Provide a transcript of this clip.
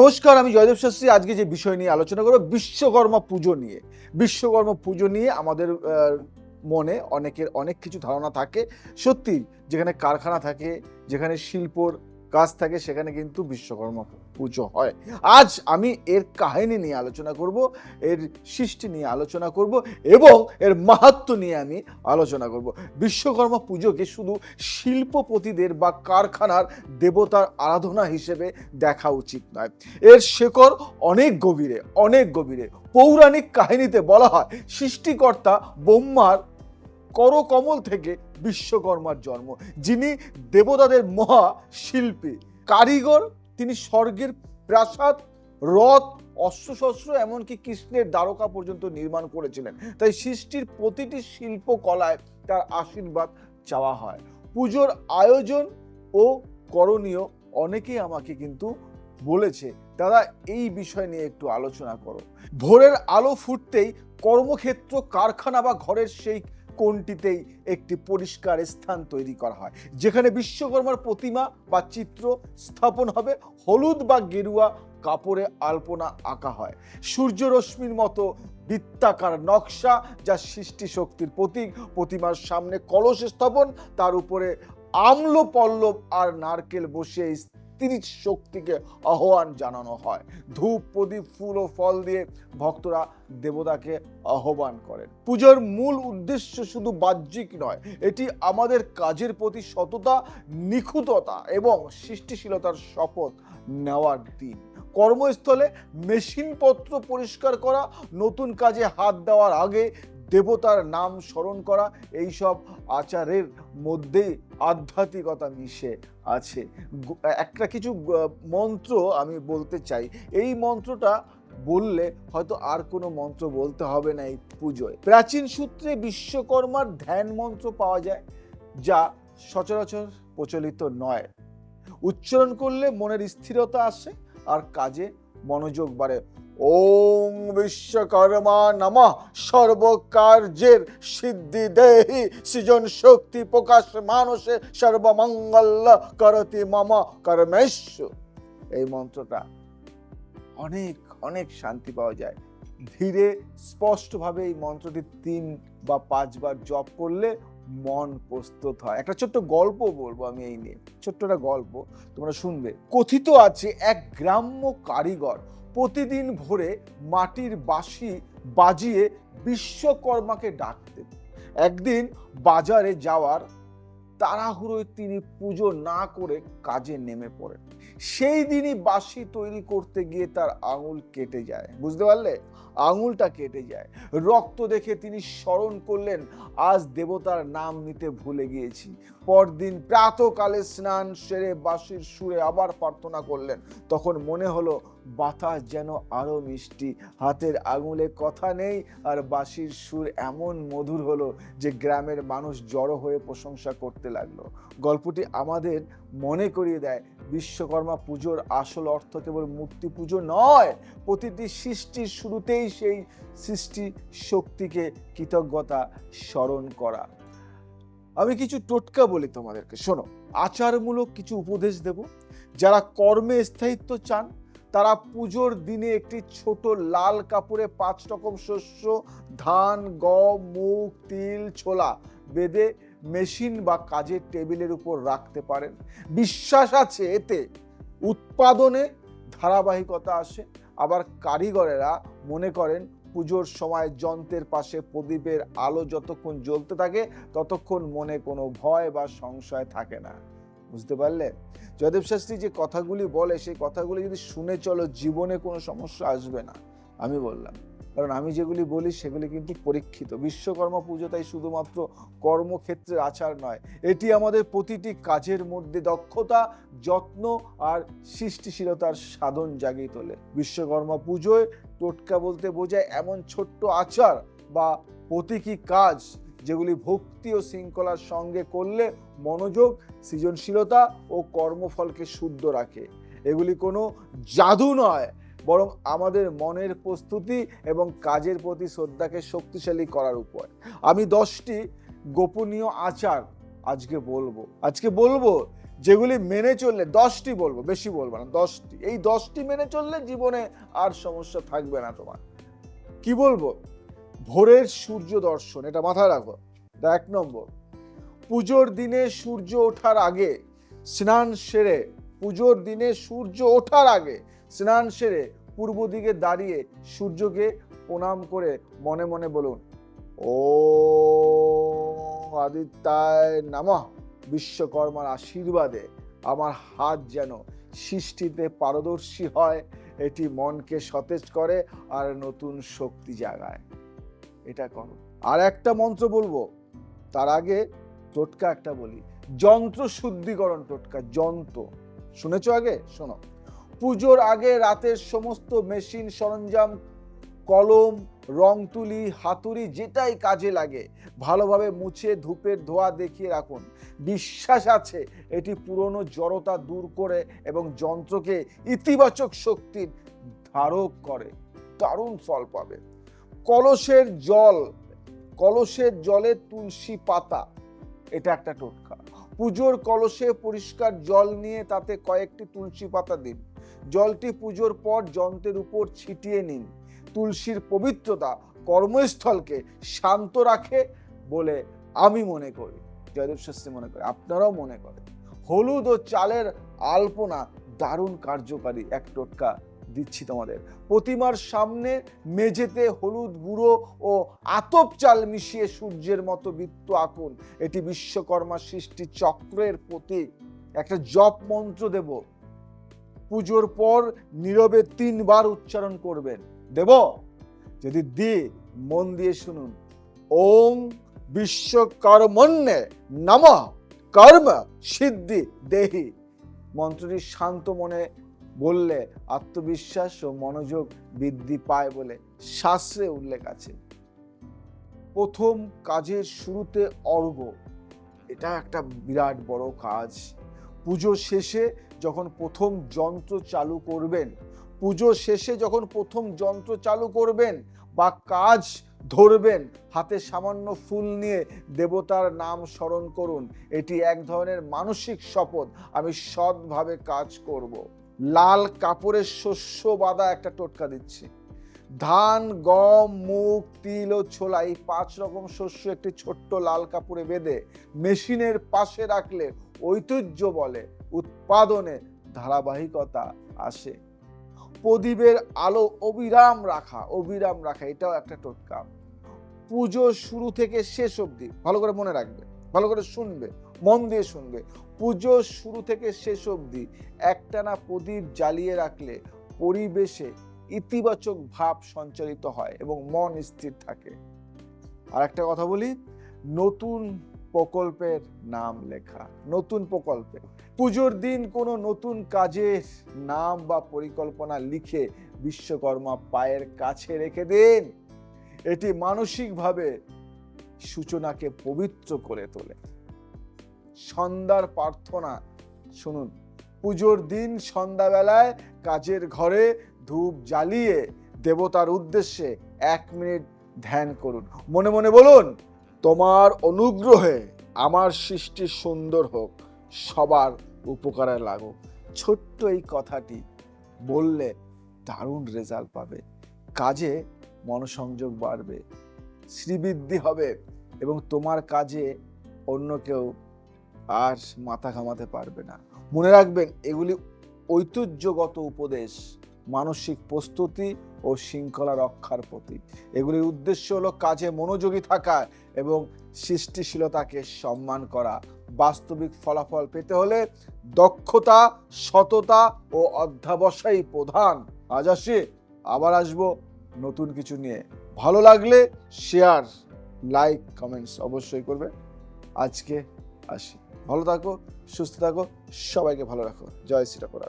নমস্কার, আমি জয়দেব শাস্ত্রী। আজকে যে বিষয় নিয়ে আলোচনা করব বিশ্বকর্মা পুজো নিয়ে। বিশ্বকর্মা পুজো নিয়ে আমাদের মনে অনেকের অনেক কিছু ধারণা থাকে। সত্যি, যেখানে কারখানা থাকে, যেখানে শিল্পর কাজ থাকে, সেখানে কিন্তু বিশ্বকর্মা পুজো হয়। আজ আমি এর কাহিনী নিয়ে আলোচনা করব, এর সৃষ্টি নিয়ে আলোচনা করব এবং এর মাহাত্ম্য নিয়ে আমি আলোচনা করব। বিশ্বকর্মা পুজোকে শুধু শিল্পপতিদের বা কারখানার দেবতার আরাধনা হিসেবে দেখা উচিত নয়। এর শেকড় অনেক গভীরে, অনেক গভীরে। পৌরাণিক কাহিনীতে বলা হয় সৃষ্টিকর্তা ব্রহ্মার করকমল থেকে বিশ্বকর্মার জন্ম, যিনি দেবতাদের মহা শিল্পী, কারিগর। তিনি স্বর্গের প্রাসাদ, রথ, অস্ত্রশস্ত্র, এমনকি কৃষ্ণের দ্বারকা পর্যন্ত নির্মাণ করেছিলেন। তাই সৃষ্টির প্রতিটি শিল্পকলায় তার আশীর্বাদ চাওয়া হয়। পুজোর আয়োজন ও করণীয় অনেকেই আমাকে কিন্তু বলেছে, দাদা এই বিষয় নিয়ে একটু আলোচনা করো। ভোরের আলো ফুটতেই কর্মক্ষেত্র, কারখানা বা ঘরের সেই কোণটিতেই একটি পরিষ্কার স্থান তৈরি করা হয়, যেখানে বিশ্বকর্মার প্রতিমা বা চিত্র স্থাপন হবে। হলুদ বা গেরুয়া কাপড়ে আলপনা আঁকা হয়। সূর্য রশ্মির মতো বৃত্তাকার নকশা, যা সৃষ্টি শক্তির প্রতীক। প্রতিমার সামনে কলস স্থাপন, তার উপরে আম্ল পল্লব আর নারকেল বসিয়ে স্ত্রী শক্তিকে আহ্বান জানানো হয়। ধূপ, প্রদীপ, ফুল ও ফল দিয়ে ভক্তরা দেবতাকে আহ্বান করেন। পুজোর মূল উদ্দেশ্য শুধু বাহ্যিক নয়, এটি আমাদের কাজের প্রতি সততা, নিখুঁততা এবং সৃষ্টিশীলতার শপথ নেওয়ার দিন। কর্মস্থলে মেশিনপত্র পরিষ্কার করা, নতুন কাজে হাত দেওয়ার আগে দেবতার নাম স্মরণ করা, এইসব আচারের মধ্যেই আধ্যাত্মিকতা মিশে আছে। একটা কিছু মন্ত্র আমি বলতে চাই। এই মন্ত্রটা বললে হয়তো আর কোনো মন্ত্র বলতে হবে না এই পুজোয়। প্রাচীন সূত্রে বিশ্বকর্মার ধ্যান মন্ত্র পাওয়া যায়, যা সচরাচর প্রচলিত নয়। উচ্চারণ করলে মনের স্থিরতা আসে আর কাজে মনোযোগ বাড়ে। ওং বিশ্বকর্মা নমঃ, সর্বকার্যের সিদ্ধি দেহি, সৃজন শক্তি প্রকাশ মানসে, সর্বমঙ্গল করতি মম কর্মেষু। এই মন্ত্রটা অনেক অনেক শান্তি পাওয়া যায়। ধীরে স্পষ্টভাবে এই মন্ত্রটি 3 বা 5 বার জপ করলে মন প্রস্তুত হয়। একটা ছোট্ট গল্প বলবো আমি এই নিয়ে, ছোট্ট একটা গল্প তোমরা শুনবে। কথিত আছে, এক গ্রাম্য কারিগর প্রতিদিন ভোরে মাটির বাঁশি বাজিয়ে বিশ্বকর্মাকে ডাকতেন। একদিন বাজারে যাওয়ার তাড়াহুড়োয় তিনি পুজো না করে কাজে নেমে পড়েন। সেই দিনই বাঁশি তৈরি করতে গিয়ে তার আঙুল কেটে যায়। বুঝতে পারলে? আঙুলটা কেটে যায়। রক্ত দেখে তিনি স্মরণ করলেন, আজ দেবতার নাম নিতে ভুলে গিয়েছি। পরদিন প্রাতকালে স্নান সেরে বাঁশির সুরে আবার প্রার্থনা করলেন। তখন মনে হলো বাতাস যেন আরো মিষ্টি, হাতের আঙুলে কথা নেই আর বাঁশির সুর এমন মধুর হলো যে গ্রামের মানুষ জড়ো হয়ে প্রশংসা করতে লাগলো। গল্পটি আমাদের মনে করিয়ে দেয়, বিশ্বকর্মা পুজোর আসল অর্থ কেবল মূর্তি পুজো নয়, প্রতিটি সৃষ্টির শুরুতেই সেই সৃষ্টি শক্তিকে কৃতজ্ঞতা স্মরণ করা। আমি কিছু টোটকা বলি তোমাদেরকে, শোনো। আচারমূলক কিছু উপদেশ দেব। যারা কর্মে স্থায়িত্ব চান, তারা পুজোর দিনে একটি ছোট লাল কাপড়ে 5 রকম শস্য, ধান, গম, মুগ, তিল, ছোলা বেঁধে মেশিন বা কাজের টেবিলের উপর রাখতে পারেন। বিশ্বাস আছে এতে উৎপাদনে ধারাবাহিকতা আসে। আবার কারিগরেরা মনে করেন পুজোর সময় যন্ত্রের পাশে প্রদীপের আলো যতক্ষণ জ্বলতে থাকে ততক্ষণ মনে কোনো ভয় বা সংশয় থাকে না। বুঝতে পারলে? জয়দেব শাস্ত্রী যে কথাগুলি বলে, সেই কথাগুলি যদি শুনে চলো, জীবনে কোনো সমস্যা আসবে না। আমি বললাম, কারণ আমি যেগুলি বলি সেগুলি কিন্তু পরীক্ষিত। বিশ্বকর্মা পুজো তাই শুধুমাত্র কর্মক্ষেত্রের আচার নয়, এটি আমাদের প্রতিটি কাজের মধ্যে দক্ষতা, যত্ন আর সৃষ্টিশীলতার সাধন জাগিয়ে তোলে। বিশ্বকর্মা পুজোয় টোটকা বলতে বোঝায় এমন ছোট্ট আচার বা প্রতীকী কাজ যেগুলি ভক্তি ও শৃঙ্খলার সঙ্গে করলে মনোযোগ, সৃজনশীলতা ও কর্মফলকে শুদ্ধ রাখে। এগুলি কোনো জাদু নয়, বরং আমাদের মনের প্রস্তুতি এবং কাজের প্রতি শ্রদ্ধাকে শক্তিশালী করার উপায়। আমি 10টি গোপনীয় আচার আজকে বলবো যেগুলি মেনে চললে, 10টি বলবো, বেশি বলবো না, 10টি, এই 10টি মেনে চললে জীবনে আর সমস্যা থাকবে না তোমার। কি বলবো? ভোরের সূর্য দর্শন, এটা মাথায় রাখো। 1 নম্বর, পুজোর দিনে সূর্য ওঠার আগে স্নান সেরে, পুজোর দিনে সূর্য ওঠার আগে স্নান সেরে পূর্ব দিকে দাঁড়িয়ে সূর্যকে প্রণাম করে মনে মনে বলুন, ও আদিত্যায় নমঃ। বিশ্বকর্মার আশীর্বাদে আমার হাত যেন সৃষ্টিতে পারদর্শী হয়, এটি মনকে সতেজ করে আর নতুন শক্তি জাগায়। এটা করো। আর একটা মন্ত্র বলবো, তার আগে টোটকা একটা বলি, যন্ত্র শুদ্ধিকরণ টোটকা। যন্ত্র শুনেছো? আগে শোনো। পুজোর আগে রাতের সমস্ত মেশিন সরঞ্জাম, কলম, রং তুলি, হাতুড়ি, যেটাই কাজে লাগে ভালোভাবে মুছে ধূপের ধোঁয়া দেখিয়ে রাখুন। বিশ্বাস আছে এটি পুরনো জড়তা দূর করে এবং যন্ত্রকে ইতিবাচক শক্তির ধারক করে। দারুণ ফল পাবে। কলসের জলে তুলসী পাতা, এটা একটা টোটকা। পুজোর কলসে পরিষ্কার জল নিয়ে তাতে কয়েকটি তুলসী পাতা দিন। জলটি পুজোর পর যন্ত্রের উপর ছিটিয়ে নিন। তুলসীর পবিত্রতা কর্মস্থলকে শান্ত রাখে বলে আমি মনে করি, জয়দেব শাস্ত্রী মনে করে, আপনারাও মনে করেন। হলুদ ও চালের আলপনা দারুণ কার্যকারী এক টোটকা দিচ্ছি তোমাদের। প্রতিমার সামনে মেঝেতে হলুদ গুঁড়ো ও আতপ চাল মিশিয়ে সূর্যের মতো বৃত্ত আঁকুন। এটি বিশ্বকর্মা সৃষ্টি চক্রের প্রতীক। একটা জপ মন্ত্র দেব, পুজোর পর নীরবে 3 বার উচ্চারণ করবেন। দেব? যদি মন দিয়ে শুনুন। ওং বিশ্বকর্মণ্যে নমঃ কর্ম সিদ্ধি দেহি। মন্ত্রটি শান্ত মনে বললে আত্মবিশ্বাস ও মনোযোগ বৃদ্ধি পায় বলে শাস্ত্রে উল্লেখ আছে। প্রথম কাজের শুরুতে অর্ঘ্য, এটা একটা বিরাট বড় কাজ। পুজো শেষে যখন প্রথম যন্ত্র চালু করবেন বা কাজ ধরবেন, হাতে সামান্য ফুল নিয়ে দেবতার নাম স্মরণ করুন। এটি এক ধরনের মানসিক শপথ, আমি সৎভাবে কাজ করব। লাল কাপড়ের শস্য বাঁধা একটা টোটকা দিচ্ছি। ধান, গম, মুগ, তিল ও ছোলা, এই 5 রকম শস্য একটি ছোট্ট লাল কাপড়ে বেঁধে মেশিনের পাশে রাখলে ঐতিহ্য বলে উৎপাদনে ধারাবাহিকতা আসে। প্রদীপের আলো অবিরাম রাখা, এটাও একটা টোটকা। পুজো শুরু থেকে শেষ অবধি, ভালো করে মনে রাখবে, ভালো করে শুনবে, মন দিয়ে শুনবে। পুজো শুরু থেকে শেষ অবধি একটানা প্রদীপ জ্বালিয়ে রাখলে পরিবেশে ইতিবাচক ভাব সঞ্চারিত হয় এবং মন স্থির থাকে। আর একটা কথা বলি, নতুন প্রকল্পের নাম লেখা। নতুন প্রকল্পে পুজোর দিন কোনো নতুন কাজের নাম বা পরিকল্পনা লিখে বিশ্বকর্মা পায়ের কাছে রেখে দিন। এটি মানসিকভাবে সূচনাকে পবিত্র করে তোলে। সন্ধ্যার প্রার্থনা শুনুন। পুজোর দিন সন্ধ্যাবেলায় কাজের ঘরে ধূপ জ্বালিয়ে দেবতার উদ্দেশ্যে 1 মিনিট ধ্যান করুন। মনে মনে বলুন, তোমার অনুগ্রহে আমার সৃষ্টি সুন্দর হোক, সবার উপকারে লাগুক। ছোট্ট এই কথাটি বললে দারুণ রেজাল্ট পাবে। কাজে মনোসংযোগ বাড়বে, শ্রীবৃদ্ধি হবে এবং তোমার কাজে অন্য কেউ আর মাথা ঘামাতে পারবে না। মনে রাখবেন, এগুলি ঐতিহ্যগত উপদেশ, মানসিক প্রস্তুতি ও শৃঙ্খলা রক্ষার প্রতীক। এগুলির উদ্দেশ্য হলো কাজে মনোযোগী থাকা এবং সৃষ্টিশীলতাকে সম্মান করা। বাস্তবিক ফলাফল পেতে হলে দক্ষতা, সততা ও অধ্যবসায় প্রধান। আজ আসি, আবার আসবো নতুন কিছু নিয়ে। ভালো লাগলে শেয়ার, লাইক, কমেন্টস অবশ্যই করবে। আজকে আসি, ভালো থাকো, সুস্থ থাকো, সবাইকে ভালো রাখো। জয় শ্রী ঠাকুর।